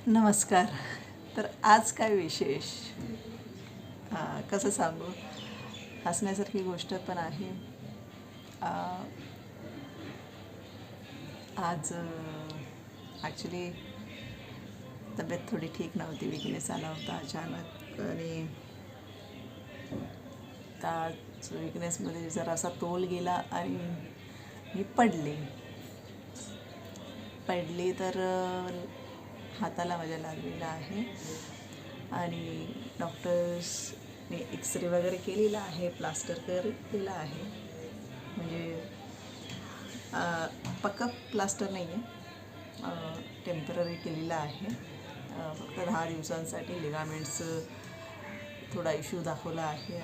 नमस्कार. तर आज काय विशेष, कसं सांगू, हसण्यासारखी गोष्ट पण आहे. आज ॲक्च्युली तब्येत थोडी ठीक नव्हती, विकनेस आला होता अचानक आणि त्याच विकनेसमध्ये जरासा तोल गेला आणि मी पडली तर हाताला माझ्या लागलेला आहे आणि डॉक्टर्सने एक्सरे वगैरे केलेला आहे, प्लास्टर केलेला आहे. म्हणजे पक्का प्लास्टर नाही आहे, टेम्पररी केलेला आहे. फक्त 10 दिवसांसाठी लिगामेंट्सचं थोडा इश्यू दाखवला आहे.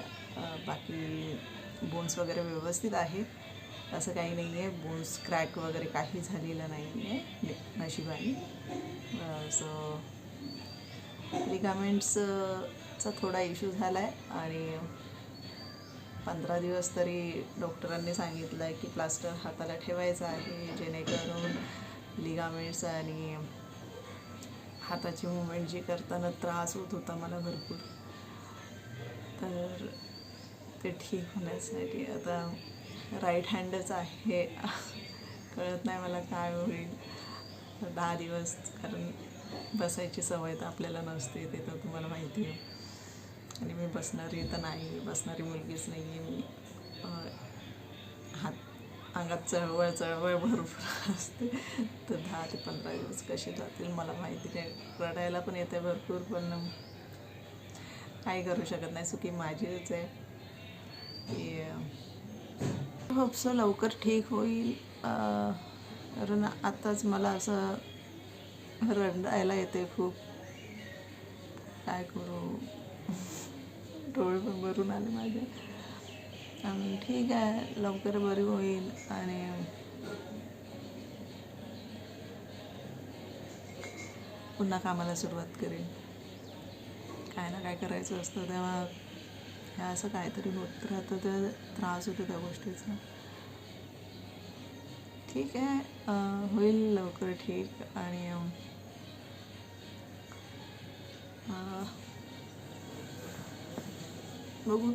बाकी बोन्स वगैरे व्यवस्थित आहे, असं काही नाही आहे. बोन्स क्रॅक वगैरे काही झालेलं नाही आहे नशिबाने. सो लिगामेंट्सचा थोडा इश्यू झाला आहे आणि 15 दिवस तरी डॉक्टरांनी सांगितलं आहे की प्लास्टर हाताला ठेवायचं आहे, जेणेकरून लिगामेंट्स आणि हाताची मुवमेंट जी करताना त्रास होत होता मला भरपूर, तर ते ठीक होण्यासाठी आता राईट हँडच आहे. कळत नाही मला काय होईल 10 दिवस, कारण बसायची सवय तर आपल्याला नसते, ते तर तुम्हाला माहिती आहे. आणि मी बसणारी तर नाही, बसणारी मुलगीच नाही आहे मी. अंगात चळवळ भरपूर असते. तर 10 ते 15 दिवस कसे जातील मला माहिती नाही. रडायला पण येते भरपूर, पण काही करू शकत नाही. चुकी माझीच आहे की होप लवकर ठीक होईल. कारण आत्ताच मला असं रडायला येते खूप. काय करू, डोळे पण भरून आले माझे. ठीक आहे, लवकर बरी होईल आणि पुन्हा कामाला सुरुवात करेन. काय ना काय करायचं असतं तेव्हा हे असं काहीतरी होत राहतं, तर त्रास होतो त्या गोष्टीचा. ठीक आहे, होईल लवकर ठीक. आणि बघू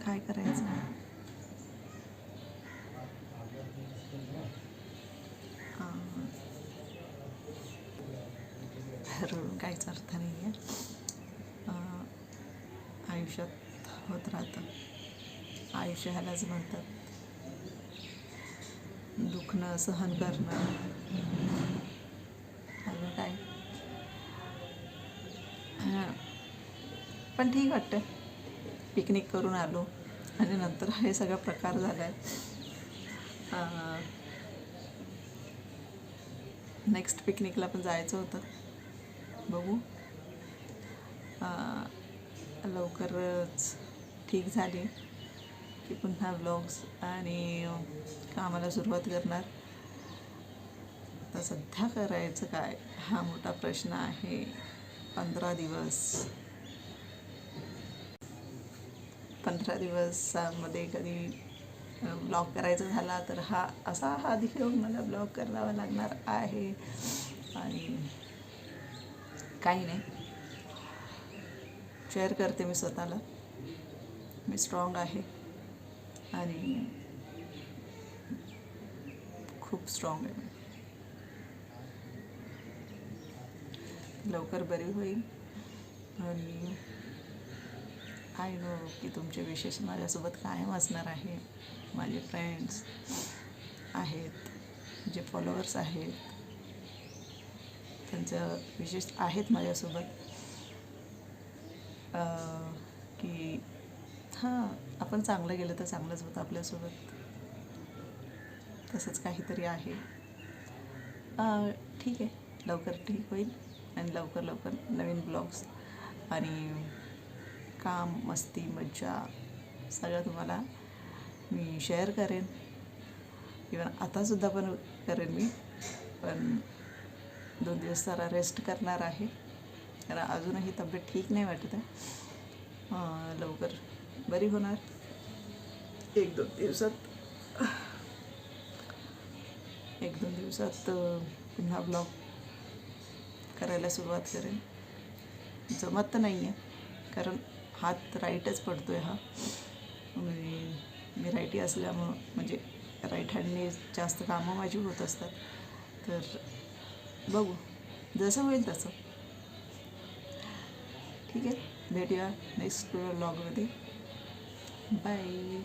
काय करायचं. रडून काहीच अर्थ नाही आहे. आयुष्यात होत राहतं. आयुष्य ह्यालाच म्हणतात, दुखणं सहन करणं. अजून काय, पण ठीक वाटतं. पिकनिक करून आलो आणि नंतर हे सगळा प्रकार झाला आहे. नेक्स्ट पिकनिकला पण जायचं होतं, बघू. लवकरच ठीक झाली की पुन्हा व्लॉग्स आणि कामाला सुरुवात करणार. तर सध्या करायचं काय हा मोठा प्रश्न आहे. 15 दिवसामध्ये कधी ब्लॉग करायचा झाला तर हा दिवस मला ब्लॉग करावा लागणार आहे. आणि काही नाही, शेअर करते मी स्वतःला. मी स्ट्रॉंग आहे आणि खूप स्ट्रॉंग आहे. लवकर बरी होईल आणि आय नो की तुमचे विशेष माझ्यासोबत कायम असणार आहे. माझे फ्रेंड्स आहेत, जे फॉलोअर्स आहेत, त्यांचं विशेष आहेत माझ्यासोबत. की आपण चांगलं गेलं तर चांगलंच होतं आपल्यासोबत, तसंच काहीतरी आहे. ठीक आहे, लवकर ठीक होईल आणि लवकर नवीन ब्लॉग्स आणि काम, मस्ती, मज्जा सगळं तुम्हाला मी शेअर करेन. इवन आतासुद्धा पण करेन मी, पण 2 दिवस जरा रेस्ट करणार आहे, कारण अजूनही तब्येत ठीक नाही वाटत आहे. लवकर बरी होणार 1-2 दिवसात. 1-2 दिवसात पुन्हा ब्लॉग करायला सुरुवात करेन. जमत तर नाही आहे कारण हात राईटच पडतो आहे हा. मी राईटी असल्यामुळं म्हणजे राईट हँडने जास्त कामं माझी होत असतात. तर बघू जसं होईल तसं. ठीक आहे, भेटूया नेक्स्ट ब्लॉगमध्ये. बाय.